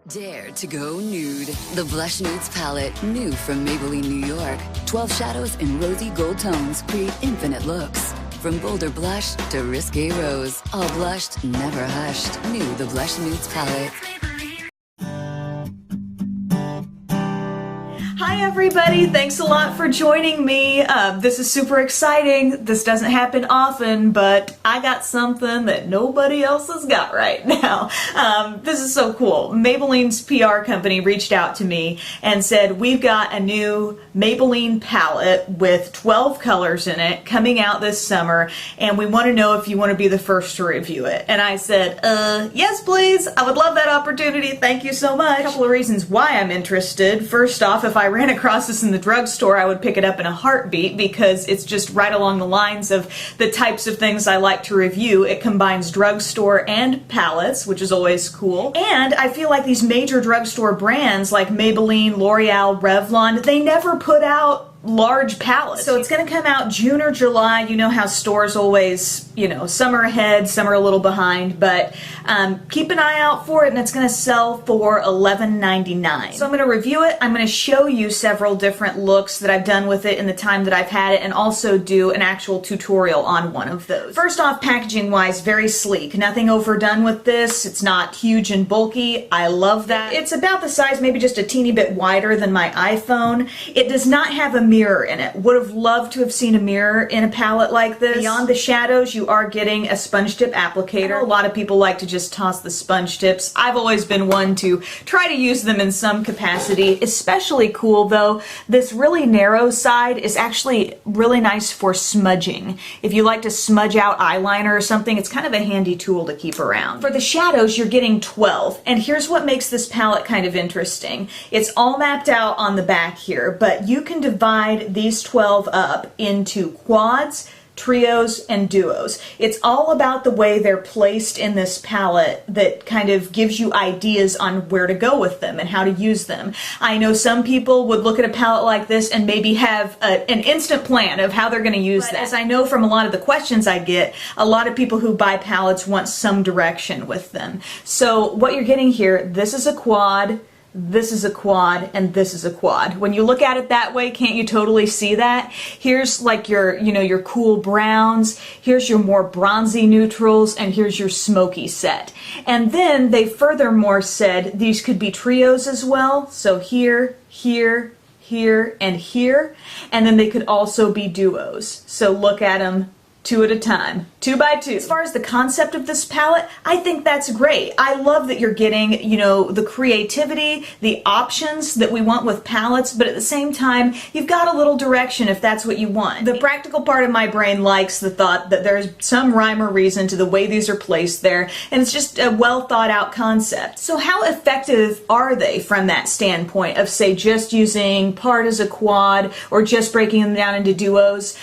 Dare to go nude. The Blush Nudes palette, new from Maybelline, New York. 12 shadows in rosy gold tones create infinite looks. From bolder blush to risque rose. All blushed, never hushed. New The Blush Nudes palette. Hi everybody, thanks a lot for joining me. This is super exciting. This doesn't happen often, but I got something that nobody else has got right now. This is so cool. Maybelline's PR company reached out to me and said, we've got a new Maybelline palette with 12 colors in it coming out this summer, and we want to know if you want to be the first to review it. And I said, yes please, I would love that opportunity, thank you so much. A couple of reasons why I'm interested. First off, if I ran across this in the drugstore, I would pick it up in a heartbeat because it's just right along the lines of the types of things I like to review. It combines drugstore and palettes, which is always cool. And I feel like these major drugstore brands like Maybelline, L'Oreal, Revlon, they never put out large palettes. So it's going to come out June or July. You know how stores always, some are ahead, some are a little behind, but keep an eye out for it, and it's going to sell for $11.99. So I'm going to review it. I'm going to show you several different looks that I've done with it in the time that I've had it, and also do an actual tutorial on one of those. First off, packaging wise, very sleek. Nothing overdone with this. It's not huge and bulky. I love that. It's about the size, maybe just a teeny bit wider than my iPhone. It does not have a mirror in it. Would have loved to have seen a mirror in a palette like this. Beyond the shadows, you are getting a sponge tip applicator. A lot of people like to just toss the sponge tips. I've always been one to try to use them in some capacity. Especially cool though, this really narrow side is actually really nice for smudging. If you like to smudge out eyeliner or something, it's kind of a handy tool to keep around. For the shadows, you're getting 12. And here's what makes this palette kind of interesting. It's all mapped out on the back here, but you can divide these 12 up into quads, trios, and duos. It's all about the way they're placed in this palette that kind of gives you ideas on where to go with them and how to use them. I know some people would look at a palette like this and maybe have an instant plan of how they're going to use that. As I know from a lot of the questions I get, a lot of people who buy palettes want some direction with them. So what you're getting here, this is a quad, this is a quad, and this is a quad. When you look at it that way, can't you totally see that? Here's like your, your cool browns, here's your more bronzy neutrals, and here's your smoky set. And then they furthermore said these could be trios as well. So here, here, here, and here. And then they could also be duos. So look at them. Two at a time, 2 by 2. As far as the concept of this palette, I think that's great. I love that you're getting, the creativity, the options that we want with palettes, but at the same time, you've got a little direction if that's what you want. The practical part of my brain likes the thought that there's some rhyme or reason to the way these are placed there, and it's just a well thought out concept. So how effective are they from that standpoint of, say, just using part as a quad or just breaking them down into duos?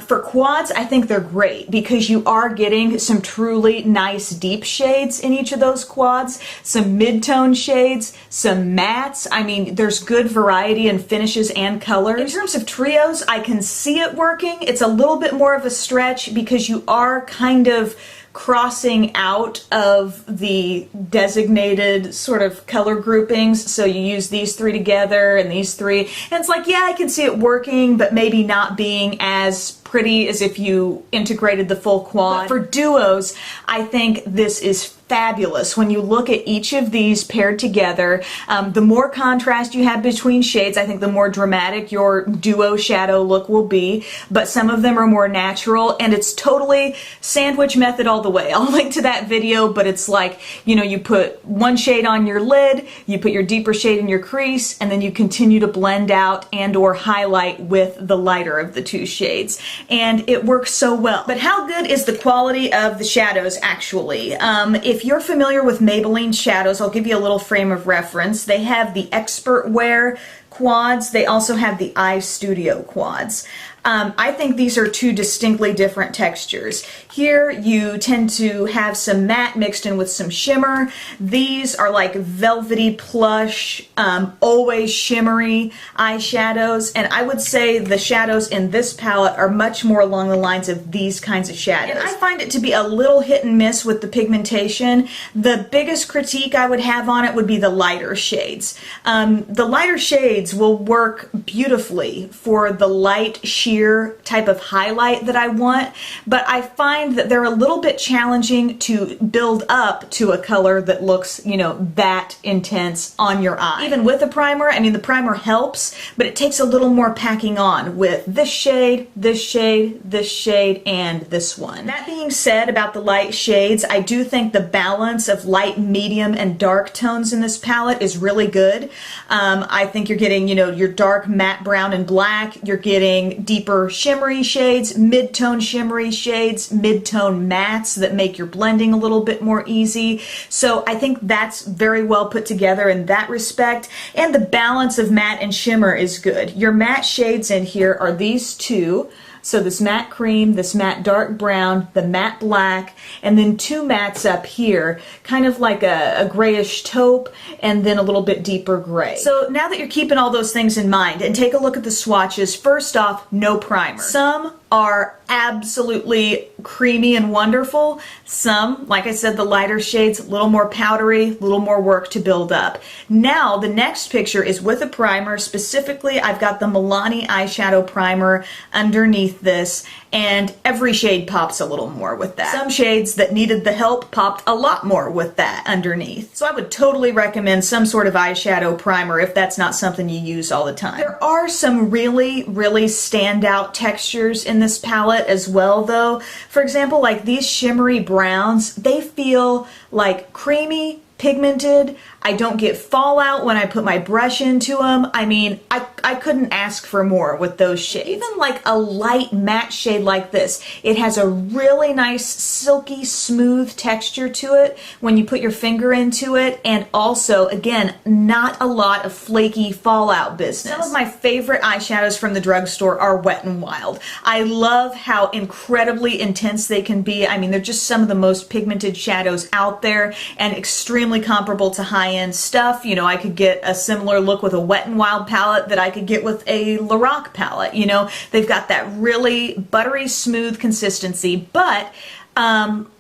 For quads, I think they're great because you are getting some truly nice deep shades in each of those quads, some mid-tone shades, some mattes. I mean, there's good variety in finishes and colors. In terms of trios, I can see it working. It's a little bit more of a stretch because you are kind of crossing out of the designated sort of color groupings. So you use these three together and these three, and it's like, yeah, I can see it working, but maybe not being as pretty as if you integrated the full quad. But for duos, I think this is fabulous. When you look at each of these paired together, the more contrast you have between shades, I think the more dramatic your duo shadow look will be, but some of them are more natural, and it's totally sandwich method all the way. I'll link to that video, but it's like, you put one shade on your lid, you put your deeper shade in your crease, and then you continue to blend out and or highlight with the lighter of the two shades. And it works so well. But how good is the quality of the shadows actually? If you're familiar with Maybelline shadows, I'll give you a little frame of reference. They have the Expert Wear quads. They also have the Eye Studio quads. I think these are two distinctly different textures. Here you tend to have some matte mixed in with some shimmer. These are like velvety plush, always shimmery eyeshadows, and I would say the shadows in this palette are much more along the lines of these kinds of shadows. And I find it to be a little hit and miss with the pigmentation. The biggest critique I would have on it would be the lighter shades. The lighter shades will work beautifully for the light sheer type of highlight that I want, but I find that they're a little bit challenging to build up to a color that looks, you know, that intense on your eye. Even with a primer, I mean, the primer helps, but it takes a little more packing on with this shade, this shade, this shade, and this one. That being said, about the light shades, I do think the balance of light, medium, and dark tones in this palette is really good. I think you're getting, you know, your dark matte brown and black, you're getting deeper shimmery shades, mid-tone shimmery shades, mid-tone mattes that make your blending a little bit more easy. So I think that's very well put together in that respect, and the balance of matte and shimmer is good. Your matte shades in here are these two. So this matte cream, this matte dark brown, the matte black, and then two mattes up here, kind of like a grayish taupe, and then a little bit deeper gray. So now that you're keeping all those things in mind, and take a look at the swatches, first off, no primer. Some are absolutely creamy and wonderful. Some, like I said, the lighter shades, a little more powdery, a little more work to build up. Now, the next picture is with a primer. Specifically, I've got the Milani eyeshadow primer underneath this, and every shade pops a little more with that. Some shades that needed the help popped a lot more with that underneath. So I would totally recommend some sort of eyeshadow primer if that's not something you use all the time. There are some really, really standout textures in this palette as well, though. For example, like these shimmery browns, they feel like creamy, pigmented. I don't get fallout when I put my brush into them. I mean, I couldn't ask for more with those shades. Even like a light matte shade like this, it has a really nice silky smooth texture to it when you put your finger into it, and also, again, not a lot of flaky fallout business. Some of my favorite eyeshadows from the drugstore are Wet n Wild. I love how incredibly intense they can be. I mean, they're just some of the most pigmented shadows out there and extremely comparable to high-end stuff. You know, I could get a similar look with a Wet n Wild palette that I could get with a Lorac palette. You know, they've got that really buttery smooth consistency, but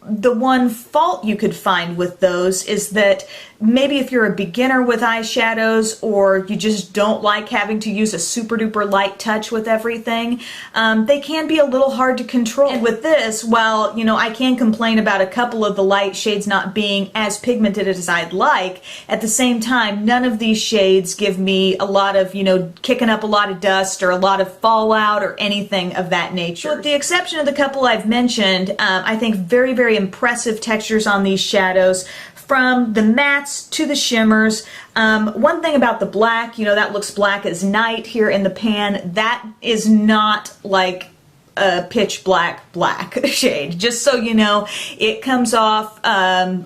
the one fault you could find with those is that maybe if you're a beginner with eyeshadows, or you just don't like having to use a super duper light touch with everything, they can be a little hard to control. And with this, while, you know, I can complain about a couple of the light shades not being as pigmented as I'd like, at the same time, none of these shades give me a lot of, you know, kicking up a lot of dust or a lot of fallout or anything of that nature. So with the exception of the couple I've mentioned, I think very, very impressive textures on these shadows, from the mattes to the shimmers. One thing about the black, you know, that looks black as night here in the pan. That is not like a pitch black shade. Just so you know, it comes off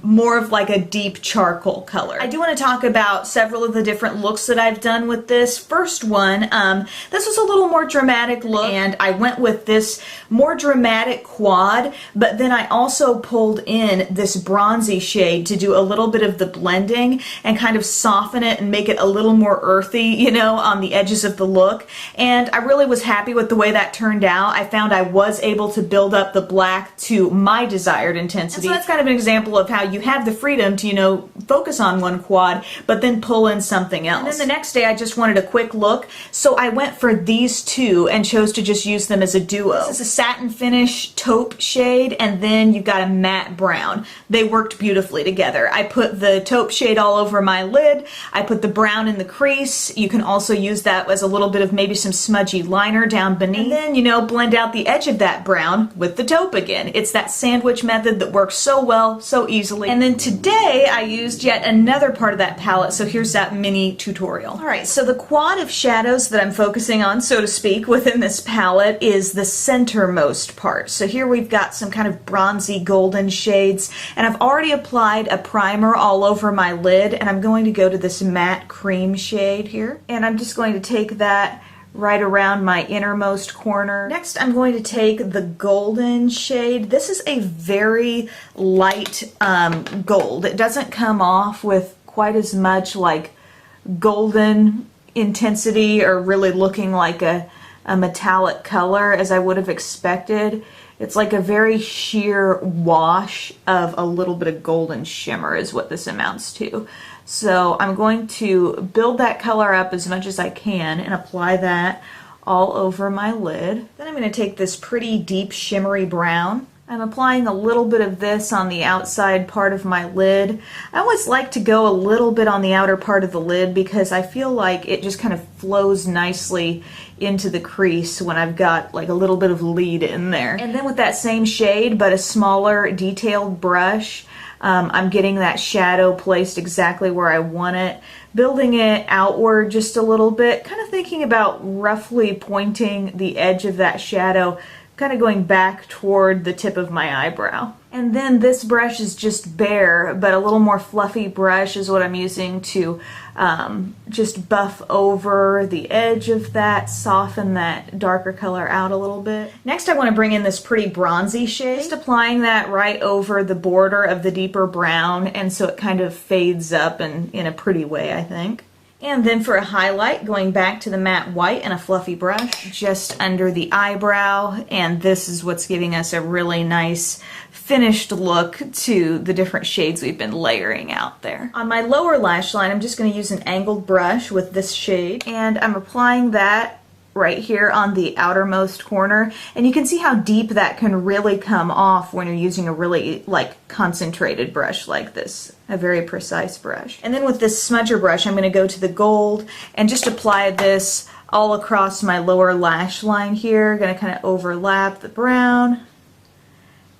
more of like a deep charcoal color. I do want to talk about several of the different looks that I've done with this. First one, this was a little more dramatic look, and I went with this more dramatic quad, but then I also pulled in this bronzy shade to do a little bit of the blending and kind of soften it and make it a little more earthy, you know, on the edges of the look. And I really was happy with the way that turned out. I found I was able to build up the black to my desired intensity. And so that's kind of an example of how you have the freedom to, you know, focus on one quad, but then pull in something else. And then the next day I just wanted a quick look, so I went for these two and chose to just use them as a duo. This is a satin finish taupe shade, and then you've got a matte brown. They worked beautifully together. I put the taupe shade all over my lid. I put the brown in the crease. You can also use that as a little bit of maybe some smudgy liner down beneath. And then, you know, blend out the edge of that brown with the taupe again. It's that sandwich method that works so well, so easily. And then today I used yet another part of that palette, so here's that mini tutorial. Alright, so the quad of shadows that I'm focusing on, so to speak, within this palette is the centermost part. So here we've got some kind of bronzy golden shades, and I've already applied a primer all over my lid, and I'm going to go to this matte cream shade here, and I'm just going to take that right around my innermost corner. Next, I'm going to take the golden shade. This is a very light gold. It doesn't come off with quite as much like golden intensity or really looking like a metallic color as I would have expected. It's like a very sheer wash of a little bit of golden shimmer is what this amounts to. So I'm going to build that color up as much as I can and apply that all over my lid. Then I'm going to take this pretty deep shimmery brown. I'm applying a little bit of this on the outside part of my lid. I always like to go a little bit on the outer part of the lid because I feel like it just kind of flows nicely into the crease when I've got like a little bit of lead in there. And then with that same shade but a smaller detailed brush, I'm getting that shadow placed exactly where I want it, building it outward just a little bit, kind of thinking about roughly pointing the edge of that shadow kind of going back toward the tip of my eyebrow. And then this brush is just bare, but a little more fluffy brush is what I'm using to just buff over the edge of that, soften that darker color out a little bit. Next, I want to bring in this pretty bronzy shade, just applying that right over the border of the deeper brown, and so it kind of fades up in a pretty way, I think. And then for a highlight, going back to the matte white and a fluffy brush just under the eyebrow, and this is what's giving us a really nice finished look to the different shades we've been layering out there. On my lower lash line, I'm just going to use an angled brush with this shade, and I'm applying that right here on the outermost corner, and you can see how deep that can really come off when you're using a really like concentrated brush like this, a very precise brush. And then with this smudger brush, I'm going to go to the gold and just apply this all across my lower lash line here. Going to kind of overlap the brown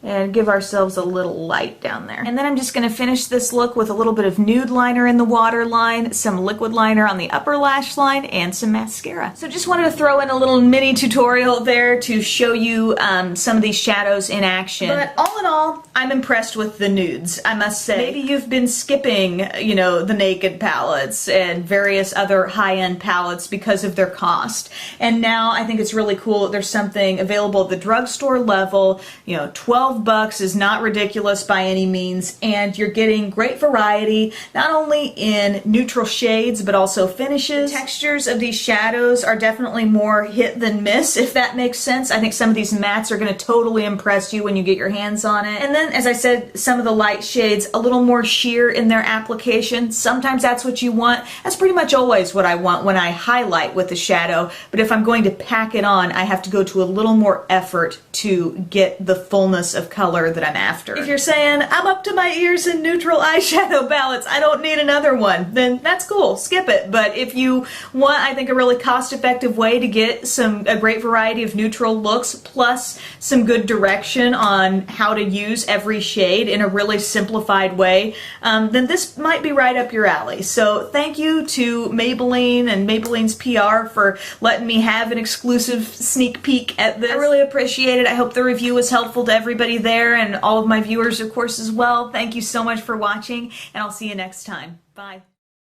and give ourselves a little light down there. And then I'm just going to finish this look with a little bit of nude liner in the waterline, some liquid liner on the upper lash line, and some mascara. So just wanted to throw in a little mini tutorial there to show you some of these shadows in action. But all in all, I'm impressed with the nudes, I must say. Maybe you've been skipping, you know, the naked palettes and various other high-end palettes because of their cost. And now I think it's really cool that there's something available at the drugstore level, you know, $12 is not ridiculous by any means, and you're getting great variety, not only in neutral shades, but also finishes. The textures of these shadows are definitely more hit than miss, if that makes sense. I think some of these mattes are going to totally impress you when you get your hands on it. And then, as I said, some of the light shades, a little more sheer in their application. Sometimes that's what you want. That's pretty much always what I want when I highlight with a shadow, but if I'm going to pack it on, I have to go to a little more effort to get the fullness of color that I'm after. If you're saying, I'm up to my ears in neutral eyeshadow palettes, I don't need another one, then that's cool, skip it. But if you want, I think, a really cost-effective way to get a great variety of neutral looks, plus some good direction on how to use every shade in a really simplified way, then this might be right up your alley. So thank you to Maybelline and Maybelline's PR for letting me have an exclusive sneak peek at this. I really appreciate it. I hope the review was helpful to everybody there and all of my viewers, of course, as well. Thank you so much for watching, and I'll see you next time. Bye.